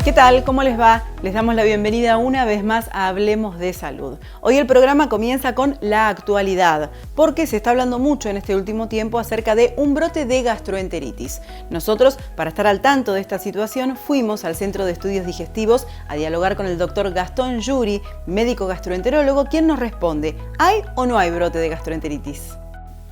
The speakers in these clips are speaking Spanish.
¿Qué tal? ¿Cómo les va? Les damos la bienvenida una vez más a Hablemos de Salud. Hoy el programa comienza con la actualidad, porque se está hablando mucho en este último tiempo acerca de un brote de gastroenteritis. Nosotros, para estar al tanto de esta situación, fuimos al Centro de Estudios Digestivos a dialogar con el doctor Gastón Yuri, médico gastroenterólogo, quien nos responde, ¿hay o no hay brote de gastroenteritis?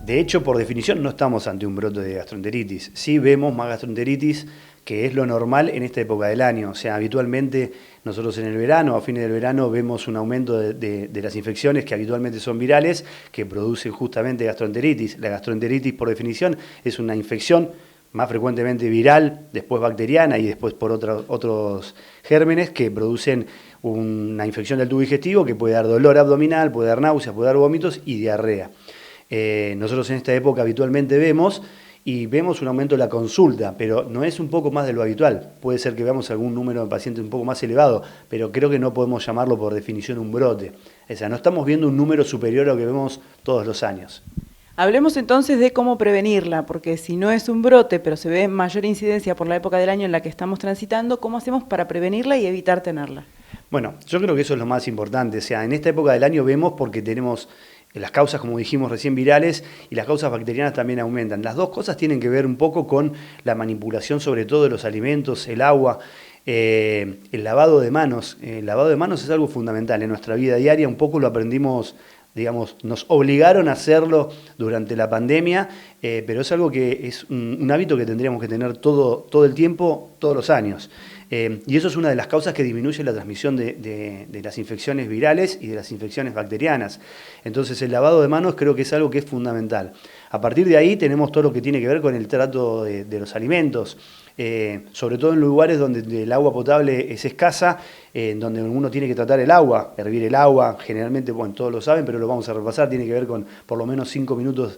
De hecho, por definición, no estamos ante un brote de gastroenteritis. Sí vemos más gastroenteritis, que es lo normal en esta época del año. O sea, habitualmente nosotros en el verano, a fines del verano, vemos un aumento de las infecciones que habitualmente son virales, que producen justamente gastroenteritis. La gastroenteritis, por definición, es una infección más frecuentemente viral, después bacteriana y después por otros gérmenes que producen una infección del tubo digestivo que puede dar dolor abdominal, puede dar náuseas, puede dar vómitos y diarrea. Nosotros en esta época habitualmente vemos un aumento de la consulta, pero no es un poco más de lo habitual. Puede ser que veamos algún número de pacientes un poco más elevado, pero creo que no podemos llamarlo por definición un brote. O sea, no estamos viendo un número superior a lo que vemos todos los años. Hablemos entonces de cómo prevenirla, porque si no es un brote, pero se ve mayor incidencia por la época del año en la que estamos transitando, ¿cómo hacemos para prevenirla y evitar tenerla? Bueno, yo creo que eso es lo más importante. O sea, en esta época del año vemos porque tenemos las causas, como dijimos recién, virales y las causas bacterianas también aumentan. Las dos cosas tienen que ver un poco con la manipulación, sobre todo de los alimentos, el agua, el lavado de manos. El lavado de manos es algo fundamental en nuestra vida diaria, un poco lo aprendimos, digamos, nos obligaron a hacerlo durante la pandemia, pero es algo que es un hábito que tendríamos que tener todo el tiempo, todos los años. Y eso es una de las causas que disminuye la transmisión de las infecciones virales y de las infecciones bacterianas. Entonces el lavado de manos creo que es algo que es fundamental. A partir de ahí tenemos todo lo que tiene que ver con el trato de los alimentos, sobre todo en lugares donde el agua potable es escasa, donde uno tiene que tratar el agua, hervir el agua, generalmente, bueno, todos lo saben, pero lo vamos a repasar, tiene que ver con por lo menos 5 minutos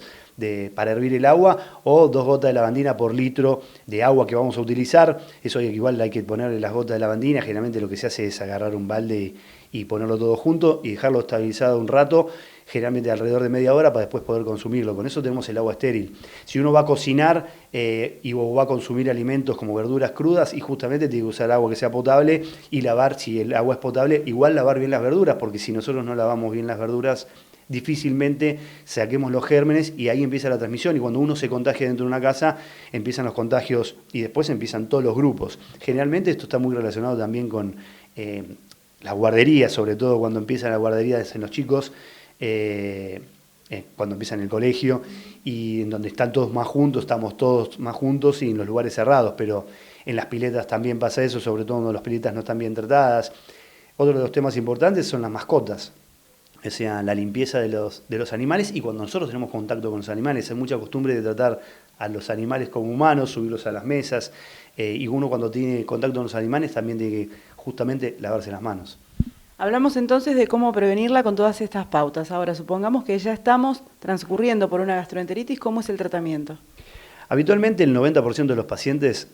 para hervir el agua o 2 gotas de lavandina por litro de agua que vamos a utilizar. Eso igual hay que ponerle las gotas de lavandina, generalmente lo que se hace es agarrar un balde y ponerlo todo junto y dejarlo estabilizado un rato, generalmente alrededor de media hora para después poder consumirlo. Con eso tenemos el agua estéril. Si uno va a cocinar o va a consumir alimentos como verduras crudas, y justamente tiene que usar agua que sea potable y lavar, si el agua es potable, igual lavar bien las verduras, porque si nosotros no lavamos bien las verduras, difícilmente saquemos los gérmenes y ahí empieza la transmisión, y cuando uno se contagia dentro de una casa empiezan los contagios y después empiezan todos los grupos. Generalmente esto está muy relacionado también con las guarderías, sobre todo cuando empiezan las guarderías en los chicos, cuando empiezan el colegio y en donde están todos más juntos, estamos todos más juntos y en los lugares cerrados, pero en las piletas también pasa eso, sobre todo cuando las piletas no están bien tratadas. Otro de los temas importantes son las mascotas. O sea, la limpieza de los animales, y cuando nosotros tenemos contacto con los animales, hay mucha costumbre de tratar a los animales como humanos, subirlos a las mesas, y uno cuando tiene contacto con los animales también tiene que justamente lavarse las manos. Hablamos entonces de cómo prevenirla con todas estas pautas. Ahora, supongamos que ya estamos transcurriendo por una gastroenteritis, ¿cómo es el tratamiento? Habitualmente el 90% de los pacientes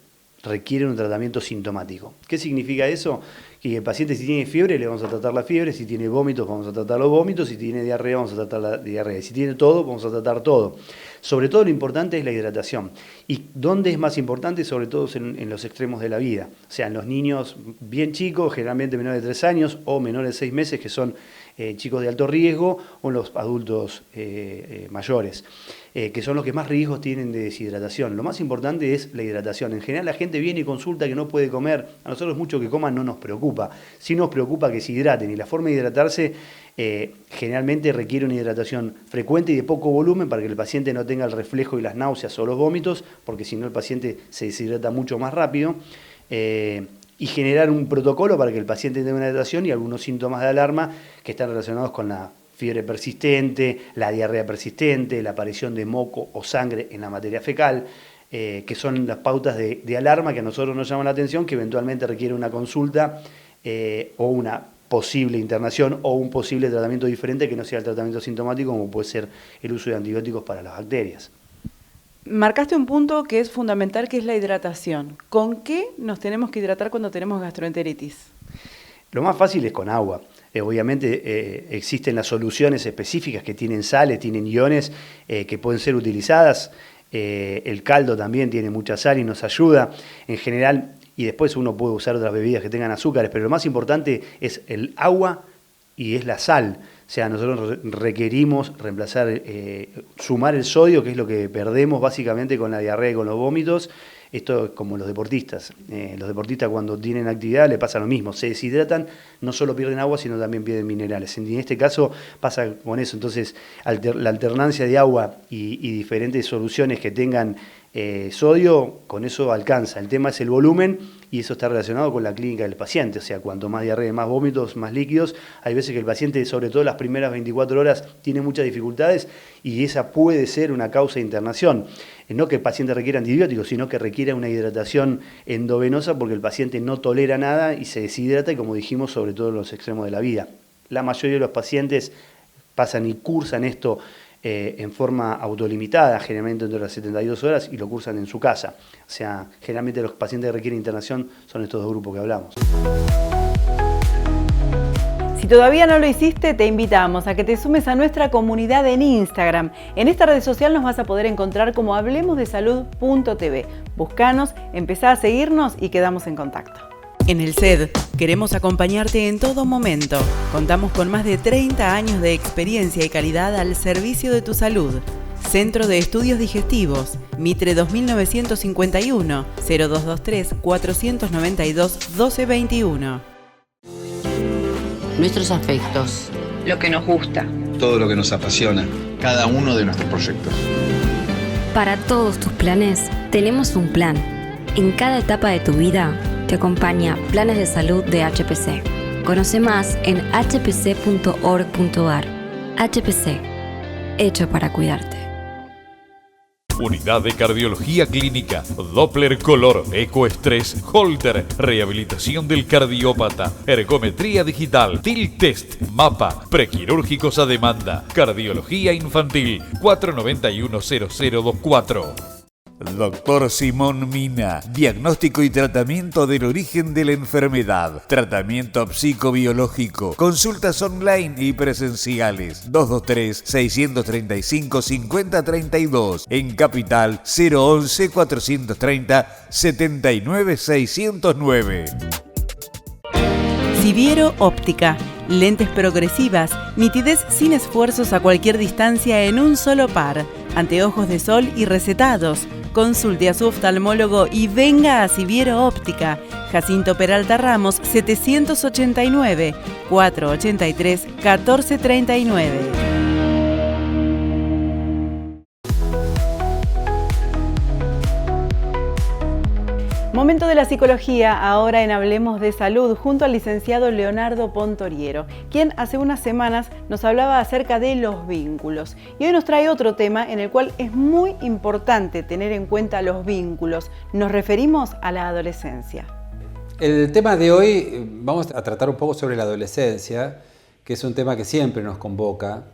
requieren un tratamiento sintomático. ¿Qué significa eso? Que el paciente, si tiene fiebre, le vamos a tratar la fiebre; si tiene vómitos, vamos a tratar los vómitos; si tiene diarrea, vamos a tratar la diarrea; y si tiene todo, vamos a tratar todo. Sobre todo lo importante es la hidratación. ¿Y dónde es más importante? Sobre todo en los extremos de la vida. O sea, en los niños bien chicos, generalmente menores de 3 años o menores de 6 meses, que son chicos de alto riesgo, o en los adultos mayores, que son los que más riesgos tienen de deshidratación. Lo más importante es la hidratación. En general la gente viene y consulta que no puede comer. A nosotros mucho que coman no nos preocupa. Sí nos preocupa que se hidraten, y la forma de hidratarse generalmente requiere una hidratación frecuente y de poco volumen para que el paciente no tenga el reflejo y las náuseas o los vómitos, porque si no el paciente se deshidrata mucho más rápido. Y generar un protocolo para que el paciente tenga una hidratación y algunos síntomas de alarma que están relacionados con la fiebre persistente, la diarrea persistente, la aparición de moco o sangre en la materia fecal, que son las pautas de alarma que a nosotros nos llaman la atención, que eventualmente requiere una consulta o una posible internación o un posible tratamiento diferente que no sea el tratamiento sintomático, como puede ser el uso de antibióticos para las bacterias. Marcaste un punto que es fundamental, que es la hidratación. ¿Con qué nos tenemos que hidratar cuando tenemos gastroenteritis? Lo más fácil es con agua. Obviamente existen las soluciones específicas que tienen sales, tienen iones que pueden ser utilizadas. El caldo también tiene mucha sal y nos ayuda. En general, y después uno puede usar otras bebidas que tengan azúcares, pero lo más importante es el agua y es la sal. O sea, nosotros requerimos reemplazar, sumar el sodio, que es lo que perdemos básicamente con la diarrea y con los vómitos. Esto es como los deportistas. Los deportistas cuando tienen actividad le pasa lo mismo. Se deshidratan, no solo pierden agua, sino también pierden minerales. En este caso pasa con eso. Entonces, la alternancia de agua y diferentes soluciones que tengan sodio, con eso alcanza. El tema es el volumen y eso está relacionado con la clínica del paciente. O sea, cuanto más diarrea, más vómitos, más líquidos. Hay veces que el paciente, sobre todo las primeras 24 horas, tiene muchas dificultades y esa puede ser una causa de internación. No que el paciente requiera antibióticos, sino que requiera una hidratación endovenosa porque el paciente no tolera nada y se deshidrata, y como dijimos, sobre todo en los extremos de la vida. La mayoría de los pacientes pasan y cursan esto en forma autolimitada, generalmente entre las 72 horas, y lo cursan en su casa. O sea, generalmente los pacientes que requieren internación son estos dos grupos que hablamos. Si todavía no lo hiciste, te invitamos a que te sumes a nuestra comunidad en Instagram. En esta red social nos vas a poder encontrar como hablemosdesalud.tv. Búscanos, empezá a seguirnos y quedamos en contacto. En el CED queremos acompañarte en todo momento. Contamos con más de 30 años de experiencia y calidad al servicio de tu salud. Centro de Estudios Digestivos, Mitre 2951, 0223 492 1221. Nuestros afectos, lo que nos gusta, todo lo que nos apasiona, cada uno de nuestros proyectos. Para todos tus planes, tenemos un plan. En cada etapa de tu vida, te acompaña Planes de Salud de HPC. Conoce más en hpc.org.ar. HPC, hecho para cuidarte. Unidad de Cardiología Clínica, Doppler Color, Ecoestrés, Holter, Rehabilitación del Cardiópata, Ergometría Digital, TIL Test, Mapa, Prequirúrgicos a Demanda, Cardiología Infantil, 491-0024. Doctor Simón Mina, diagnóstico y tratamiento del origen de la enfermedad, tratamiento psicobiológico, consultas online y presenciales, 223-635-5032, en Capital 011-430-79609. Siviero Óptica, lentes progresivas, nitidez sin esfuerzos a cualquier distancia en un solo par, anteojos de sol y recetados. Consulte a su oftalmólogo y venga a Siviero Óptica. Jacinto Peralta Ramos, 789, 483 1439. Momento de la psicología, ahora en Hablemos de Salud, junto al licenciado Leonardo Pontoriero, quien hace unas semanas nos hablaba acerca de los vínculos. Y hoy nos trae otro tema en el cual es muy importante tener en cuenta los vínculos. Nos referimos a la adolescencia. El tema de hoy vamos a tratar un poco sobre la adolescencia, que es un tema que siempre nos convoca,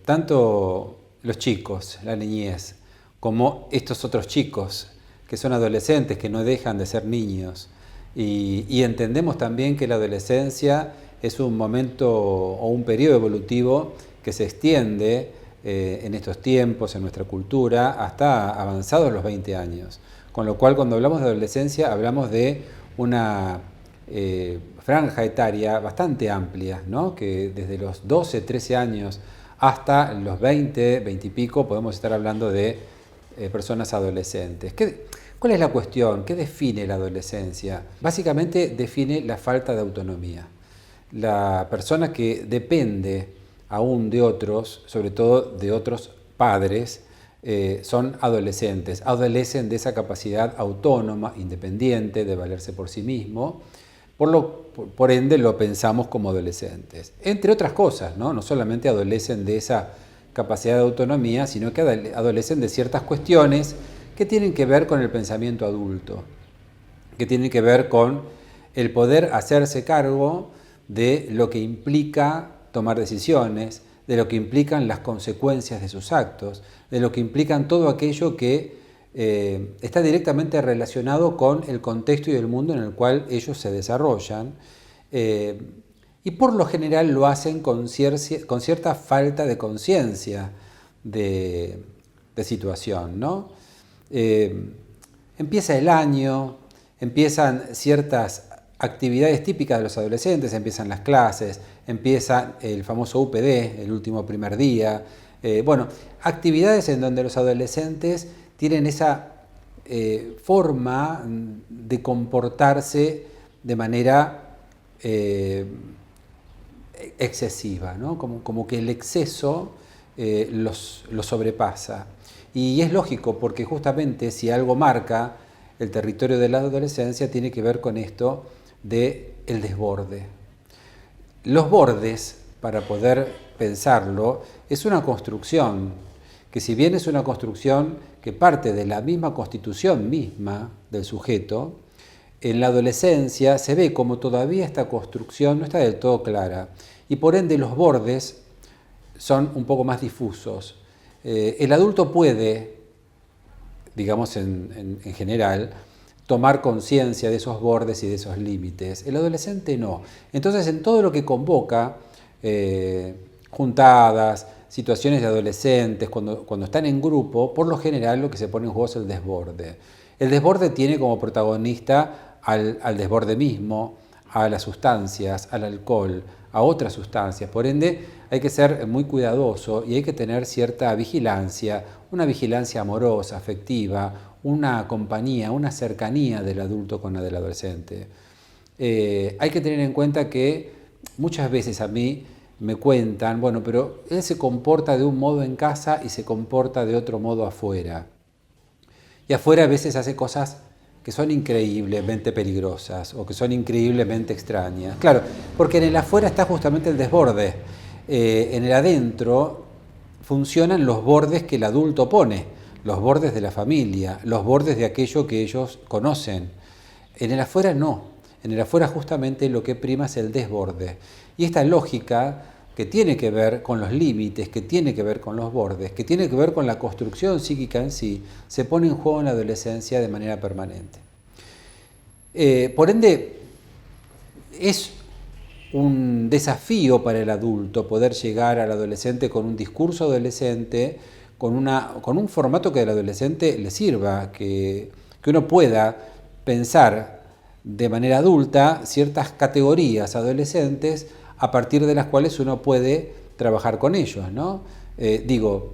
tanto los chicos, la niñez, como estos otros chicos que son adolescentes, que no dejan de ser niños. Y entendemos también que la adolescencia es un momento o un periodo evolutivo que se extiende en estos tiempos, en nuestra cultura, hasta avanzados los 20 años. Con lo cual, cuando hablamos de adolescencia, hablamos de una franja etaria bastante amplia, ¿no? Que desde los 12, 13 años hasta los 20, 20 y pico, podemos estar hablando de personas adolescentes. ¿Cuál es la cuestión? ¿Qué define la adolescencia? Básicamente define la falta de autonomía. La persona que depende aún de otros, sobre todo de otros padres, son adolescentes. Adolecen de esa capacidad autónoma, independiente, de valerse por sí mismo. Por ende lo pensamos como adolescentes. Entre otras cosas, ¿no? No solamente adolecen de esa capacidad de autonomía, sino que adolecen de ciertas cuestiones que tienen que ver con el pensamiento adulto, que tienen que ver con el poder hacerse cargo de lo que implica tomar decisiones, de lo que implican las consecuencias de sus actos, de lo que implican todo aquello que está directamente relacionado con el contexto y el mundo en el cual ellos se desarrollan, y por lo general lo hacen con cierta falta de conciencia de situación, ¿no? Empieza el año, empiezan ciertas actividades típicas de los adolescentes, empiezan las clases, empieza el famoso UPD, el último primer día. Actividades en donde los adolescentes tienen esa forma de comportarse de manera excesiva, ¿no? Como que el exceso los sobrepasa. Y es lógico, porque justamente si algo marca el territorio de la adolescencia, tiene que ver con esto del desborde. Los bordes, para poder pensarlo, es una construcción, que si bien es una construcción que parte de la misma constitución misma del sujeto, en la adolescencia se ve como todavía esta construcción no está del todo clara, y por ende los bordes son un poco más difusos. El adulto puede, digamos en general, tomar conciencia de esos bordes y de esos límites. El adolescente no. Entonces, en todo lo que convoca, juntadas, situaciones de adolescentes, cuando están en grupo, por lo general lo que se pone en juego es el desborde. El desborde tiene como protagonista al desborde mismo, a las sustancias, al alcohol, a otras sustancias. Por ende, hay que ser muy cuidadoso y hay que tener cierta vigilancia, una vigilancia amorosa, afectiva, una compañía, una cercanía del adulto con la del adolescente. Hay que tener en cuenta que muchas veces a mí me cuentan, pero él se comporta de un modo en casa y se comporta de otro modo afuera. Y afuera a veces hace cosas que son increíblemente peligrosas o que son increíblemente extrañas. Claro, porque en el afuera está justamente el desborde. En el adentro funcionan los bordes que el adulto pone, los bordes de la familia, los bordes de aquello que ellos conocen. En el afuera no. En el afuera justamente lo que prima es el desborde. Y esta lógica que tiene que ver con los límites, que tiene que ver con los bordes, que tiene que ver con la construcción psíquica en sí, se pone en juego en la adolescencia de manera permanente. Por ende, es un desafío para el adulto poder llegar al adolescente con un discurso adolescente, con un formato que al adolescente le sirva, que uno pueda pensar de manera adulta ciertas categorías adolescentes a partir de las cuales uno puede trabajar con ellos, ¿no?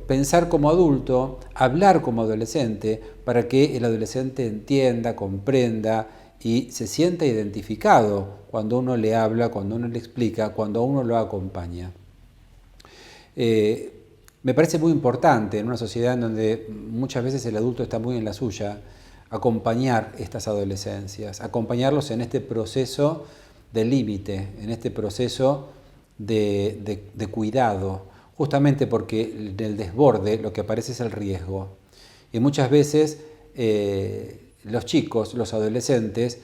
Pensar como adulto, hablar como adolescente, para que el adolescente entienda, comprenda y se sienta identificado cuando uno le habla, cuando uno le explica, cuando uno lo acompaña. Me parece muy importante en una sociedad en donde muchas veces el adulto está muy en la suya, acompañar estas adolescencias, acompañarlos en este proceso de límite, en este proceso de cuidado, justamente porque en el desborde lo que aparece es el riesgo. Y muchas veces los chicos, los adolescentes,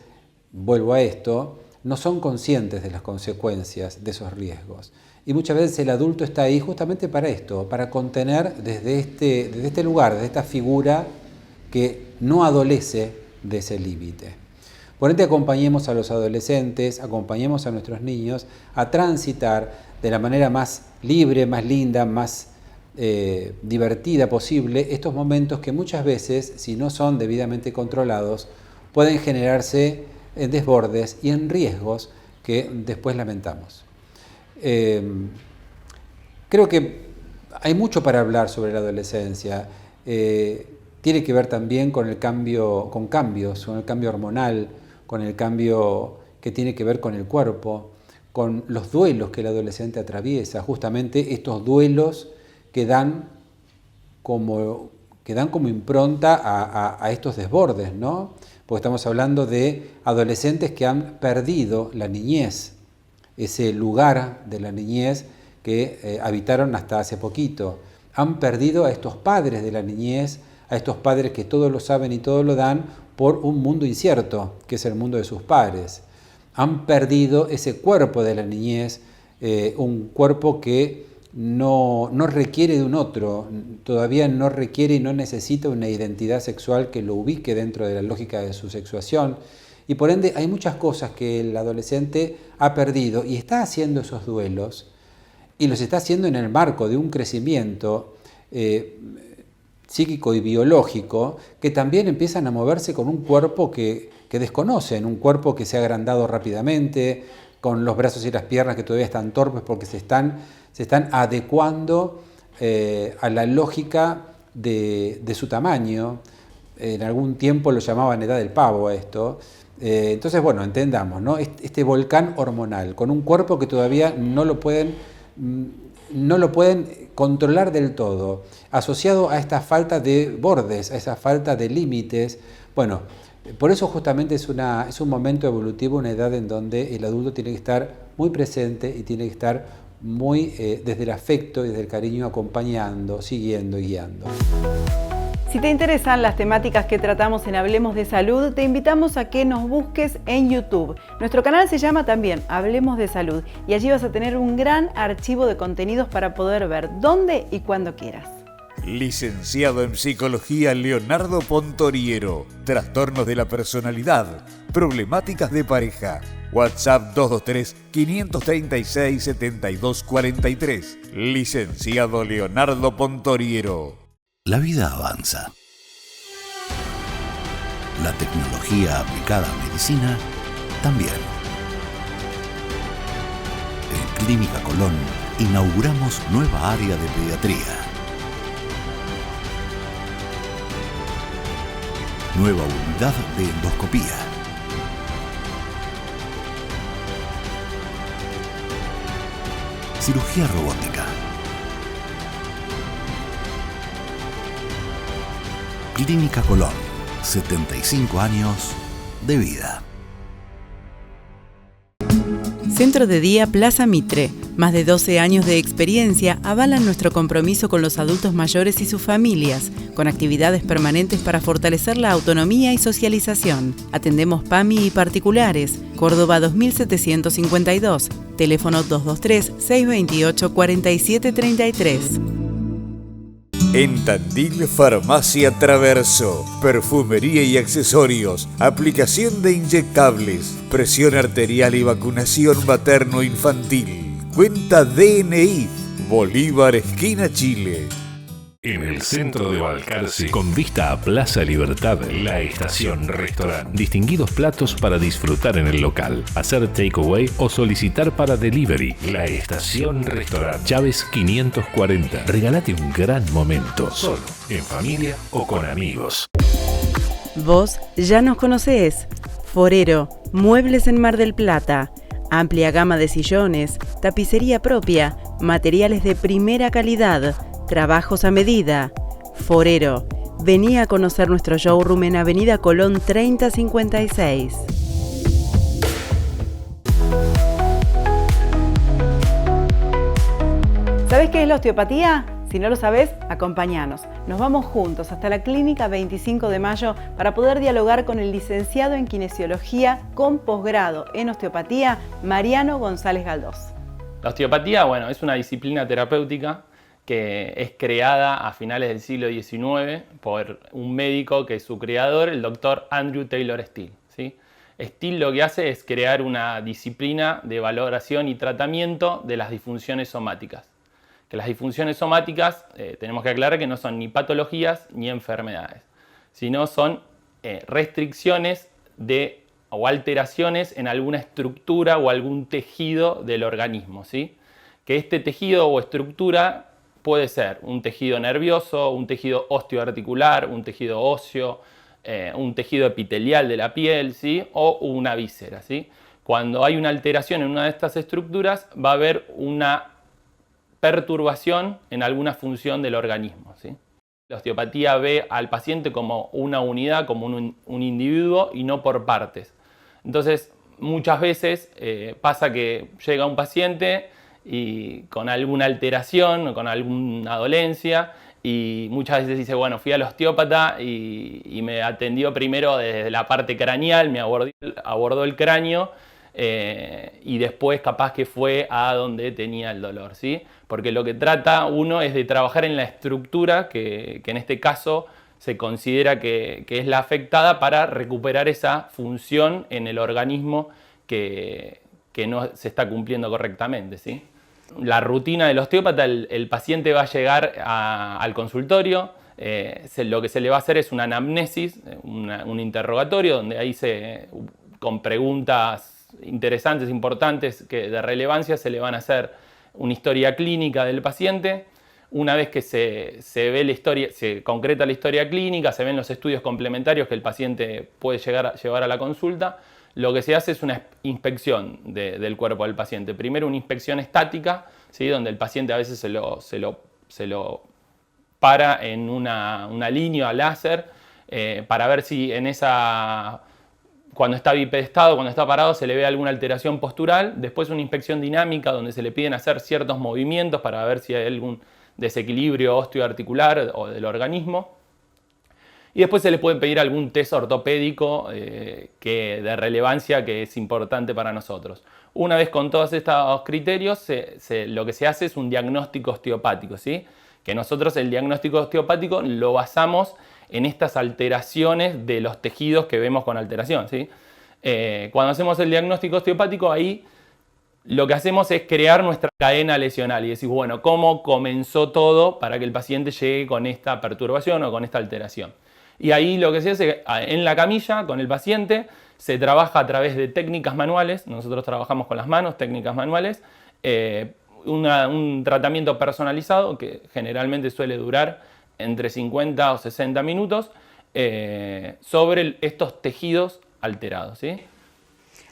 vuelvo a esto, no son conscientes de las consecuencias de esos riesgos. Y muchas veces el adulto está ahí justamente para esto, para contener desde este lugar, desde esta figura que no adolece de ese límite. Por ende, acompañemos a los adolescentes, acompañemos a nuestros niños a transitar de la manera más libre, más linda, más divertida posible estos momentos que muchas veces, si no son debidamente controlados, pueden generarse en desbordes y en riesgos que después lamentamos. Creo que hay mucho para hablar sobre la adolescencia. Tiene que ver también con el cambio, con el cambio hormonal, con el cambio que tiene que ver con el cuerpo, con los duelos que el adolescente atraviesa, justamente estos duelos que dan como impronta a estos desbordes, ¿no? Porque estamos hablando de adolescentes que han perdido la niñez, ese lugar de la niñez que habitaron hasta hace poquito. Han perdido a estos padres de la niñez, a estos padres que todo lo saben y todo lo dan por un mundo incierto, que es el mundo de sus padres. Han perdido ese cuerpo de la niñez, un cuerpo que no requiere de un otro, todavía no requiere y no necesita una identidad sexual que lo ubique dentro de la lógica de su sexuación. Y por ende hay muchas cosas que el adolescente ha perdido y está haciendo esos duelos, y los está haciendo en el marco de un crecimiento psíquico y biológico que también empiezan a moverse con un cuerpo que desconocen, un cuerpo que se ha agrandado rápidamente, con los brazos y las piernas que todavía están torpes porque se están adecuando a la lógica de su tamaño. En algún tiempo lo llamaban edad del pavo a esto. Entonces, bueno, entendamos, ¿no? Este volcán hormonal, con un cuerpo que todavía no lo pueden controlar del todo, asociado a esta falta de bordes, a esa falta de límites. Bueno, por eso justamente es un momento evolutivo, una edad en donde el adulto tiene que estar muy presente y tiene que estar muy desde el afecto y desde el cariño acompañando, siguiendo y guiando. Si te interesan las temáticas que tratamos en Hablemos de Salud, te invitamos a que nos busques en YouTube. Nuestro canal se llama también Hablemos de Salud y allí vas a tener un gran archivo de contenidos para poder ver dónde y cuando quieras. Licenciado en Psicología Leonardo Pontoriero. Trastornos de la personalidad. Problemáticas de pareja. WhatsApp 223-536-7243. Licenciado Leonardo Pontoriero. La vida avanza. La tecnología aplicada a medicina también. En Clínica Colón inauguramos nueva área de pediatría. Nueva unidad de endoscopía. Cirugía robótica. Clínica Colón, 75 años de vida. Centro de Día Plaza Mitre. Más de 12 años de experiencia avalan nuestro compromiso con los adultos mayores y sus familias, con actividades permanentes para fortalecer la autonomía y socialización. Atendemos PAMI y particulares. Córdoba 2752. Teléfono 223-628-4733. En Tandil, Farmacia Traverso, perfumería y accesorios, aplicación de inyectables, presión arterial y vacunación materno-infantil. Cuenta DNI, Bolívar, esquina Chile. En el centro de Balcarce, con vista a Plaza Libertad, La Estación Restaurant. Distinguidos platos para disfrutar en el local, hacer takeaway o solicitar para delivery. La Estación Restaurant. Chávez 540. Regálate un gran momento, solo, en familia o con amigos. Vos ya nos conocés. Forero, muebles en Mar del Plata. Amplia gama de sillones, tapicería propia, materiales de primera calidad. Trabajos a medida. Forero. Vení a conocer nuestro showroom en Avenida Colón 3056. ¿Sabés qué es la osteopatía? Si no lo sabés, acompáñanos. Nos vamos juntos hasta la Clínica 25 de Mayo para poder dialogar con el licenciado en Kinesiología con posgrado en osteopatía, Mariano González Galdós. La osteopatía, bueno, es una disciplina terapéutica que es creada a finales del siglo XIX por un médico que es su creador, el doctor Andrew Taylor Still, ¿sí? Still lo que hace es crear una disciplina de valoración y tratamiento de las disfunciones somáticas. Que las disfunciones somáticas, tenemos que aclarar que no son ni patologías ni enfermedades, sino son restricciones o alteraciones en alguna estructura o algún tejido del organismo, ¿sí? Que este tejido o estructura puede ser un tejido nervioso, un tejido osteoarticular, un tejido óseo, un tejido epitelial de la piel, ¿sí? O una víscera, ¿sí? Cuando hay una alteración en una de estas estructuras, va a haber una perturbación en alguna función del organismo, ¿sí? La osteopatía ve al paciente como una unidad, como un individuo y no por partes. Entonces, muchas veces pasa que llega un paciente y con alguna alteración o con alguna dolencia y muchas veces dice, bueno, fui al osteópata y me atendió primero desde la parte craneal, me abordó el cráneo y después capaz que fue a donde tenía el dolor, ¿sí? Porque lo que trata uno es de trabajar en la estructura que en este caso se considera que es la afectada para recuperar esa función en el organismo que no se está cumpliendo correctamente, ¿sí? La rutina del osteópata, el paciente va a llegar al consultorio, lo que se le va a hacer es una anamnesis, un interrogatorio, donde ahí con preguntas interesantes, importantes, de relevancia, se le van a hacer una historia clínica del paciente. Una vez que se ve la historia, se concreta la historia clínica, se ven los estudios complementarios que el paciente puede llevar a la consulta, lo que se hace es una inspección del cuerpo del paciente. Primero una inspección estática, ¿sí? Donde el paciente a veces se lo para en una línea láser para ver si cuando está bipedestado, cuando está parado, se le ve alguna alteración postural. Después una inspección dinámica donde se le piden hacer ciertos movimientos para ver si hay algún desequilibrio osteoarticular o del organismo. Y después se le puede pedir algún test ortopédico de relevancia que es importante para nosotros. Una vez con todos estos criterios, lo que se hace es un diagnóstico osteopático, ¿sí? Que nosotros el diagnóstico osteopático lo basamos en estas alteraciones de los tejidos que vemos con alteración, ¿sí? Cuando hacemos el diagnóstico osteopático, ahí lo que hacemos es crear nuestra cadena lesional y decir, bueno, ¿cómo comenzó todo para que el paciente llegue con esta perturbación o con esta alteración? Y ahí lo que se hace en la camilla con el paciente, se trabaja a través de técnicas manuales. Nosotros trabajamos con las manos, técnicas manuales, un tratamiento personalizado que generalmente suele durar entre 50 o 60 minutos sobre estos tejidos alterados, ¿sí?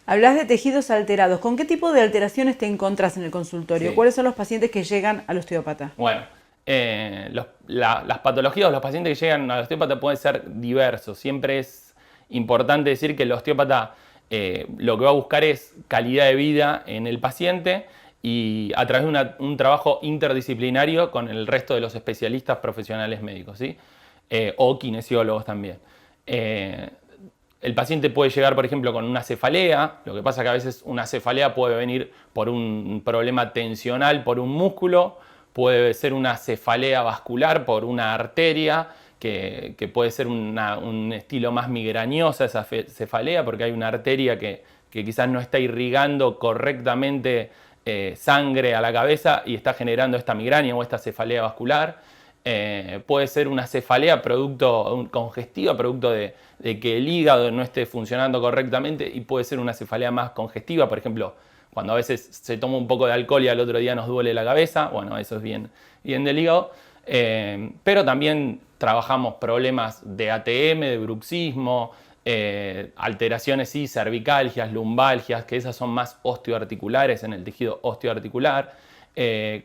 Hablas de tejidos alterados. ¿Con qué tipo de alteraciones te encontrás en el consultorio? Sí. ¿Cuáles son los pacientes que llegan al osteópata? Bueno, las patologías o los pacientes que llegan al osteópata pueden ser diversos. Siempre es importante decir que el osteópata lo que va a buscar es calidad de vida en el paciente y a través de un trabajo interdisciplinario con el resto de los especialistas profesionales médicos, ¿sí? O kinesiólogos también. El paciente puede llegar, por ejemplo, con una cefalea. Lo que pasa es que a veces una cefalea puede venir por un problema tensional, por un músculo, puede ser una cefalea vascular por una arteria, que puede ser un estilo más migrañosa esa cefalea, porque hay una arteria que quizás no está irrigando correctamente sangre a la cabeza y está generando esta migraña o esta cefalea vascular. Puede ser una cefalea congestiva, producto de que el hígado no esté funcionando correctamente, y puede ser una cefalea más congestiva, por ejemplo, cuando a veces se toma un poco de alcohol y al otro día nos duele la cabeza. Bueno, eso es bien del hígado. Pero también trabajamos problemas de ATM, de bruxismo, alteraciones cervicalgias, lumbalgias, que esas son más osteoarticulares en el tejido osteoarticular,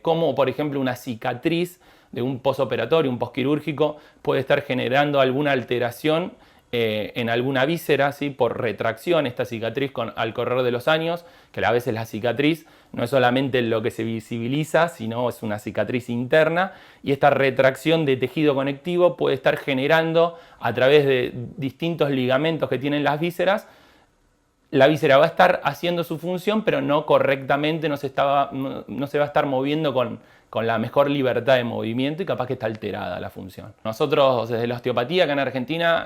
como por ejemplo una cicatriz de un posoperatorio, un posquirúrgico, puede estar generando alguna alteración en alguna víscera, ¿sí? Por retracción, esta cicatriz al correr de los años, que a veces la cicatriz no es solamente lo que se visibiliza, sino es una cicatriz interna, y esta retracción de tejido conectivo puede estar generando a través de distintos ligamentos que tienen las vísceras. La víscera va a estar haciendo su función, pero no correctamente, no se va a estar moviendo con la mejor libertad de movimiento, y capaz que está alterada la función. Nosotros desde la osteopatía acá en Argentina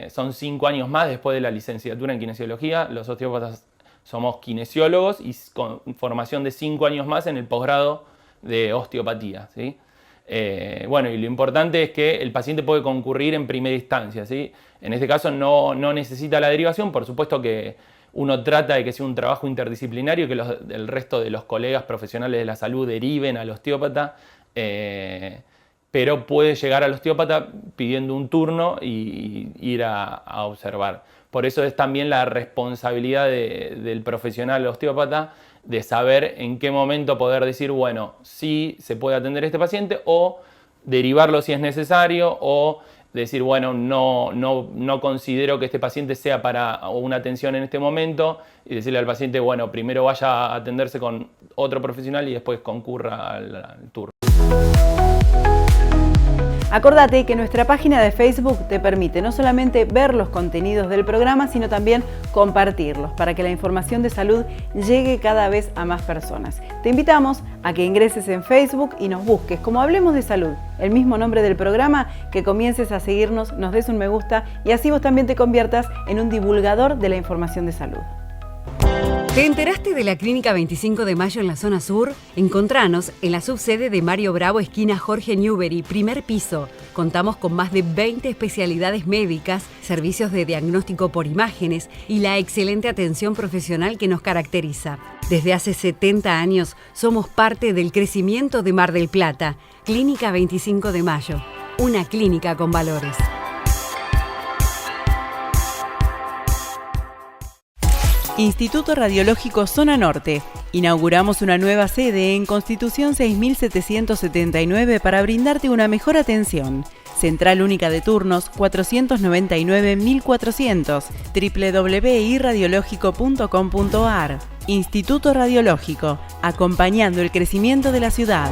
son 5 años más después de la licenciatura en kinesiología. Los osteópatas somos kinesiólogos y con formación de 5 años más en el posgrado de osteopatía, ¿sí? Bueno, y lo importante es que el paciente puede concurrir en primera instancia, ¿sí? En este caso no necesita la derivación. Por supuesto que uno trata de que sea un trabajo interdisciplinario, que el resto de los colegas profesionales de la salud deriven al osteópata, pero puede llegar al osteópata pidiendo un turno y ir a observar. Por eso es también la responsabilidad del profesional osteópata de saber en qué momento poder decir, bueno, sí se puede atender a este paciente, o derivarlo si es necesario, o decir, bueno, no considero que este paciente sea para una atención en este momento, y decirle al paciente, bueno, primero vaya a atenderse con otro profesional y después concurra al turno. Acordate que nuestra página de Facebook te permite no solamente ver los contenidos del programa, sino también compartirlos para que la información de salud llegue cada vez a más personas. Te invitamos a que ingreses en Facebook y nos busques como Hablemos de Salud, el mismo nombre del programa, que comiences a seguirnos, nos des un me gusta y así vos también te conviertas en un divulgador de la información de salud. ¿Te enteraste de la Clínica 25 de Mayo en la zona sur? Encontranos en la subsede de Mario Bravo, esquina Jorge Newbery, primer piso. Contamos con más de 20 especialidades médicas, servicios de diagnóstico por imágenes y la excelente atención profesional que nos caracteriza. Desde hace 70 años somos parte del crecimiento de Mar del Plata. Clínica 25 de Mayo, una clínica con valores. Instituto Radiológico Zona Norte. Inauguramos una nueva sede en Constitución 6779 para brindarte una mejor atención. Central única de turnos 499-1400, www.irradiológico.com.ar. Instituto Radiológico, acompañando el crecimiento de la ciudad.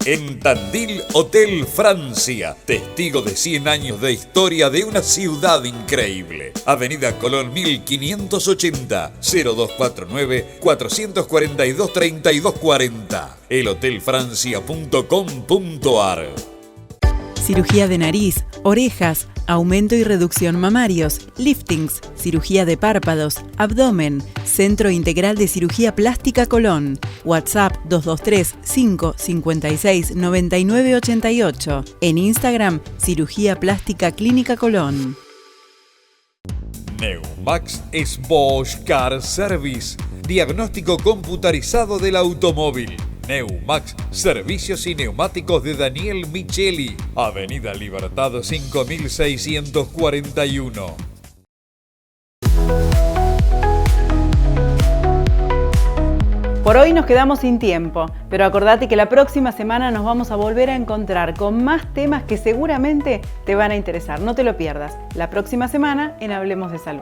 En Tandil, Hotel Francia, testigo de 100 años de historia de una ciudad increíble. Avenida Colón 1580, 0249-442-3240. elhotelfrancia.com.ar. Cirugía de nariz, orejas, aumento y reducción mamarios, liftings, cirugía de párpados, abdomen, Centro Integral de Cirugía Plástica Colón. WhatsApp 223-556-9988. En Instagram, Cirugía Plástica Clínica Colón. Neumax es Bosch Car Service. Diagnóstico computarizado del automóvil. Neumax, servicios y neumáticos de Daniel Micheli. Avenida Libertad 5641. Por hoy nos quedamos sin tiempo, pero acordate que la próxima semana nos vamos a volver a encontrar con más temas que seguramente te van a interesar. No te lo pierdas, la próxima semana en Hablemos de Salud.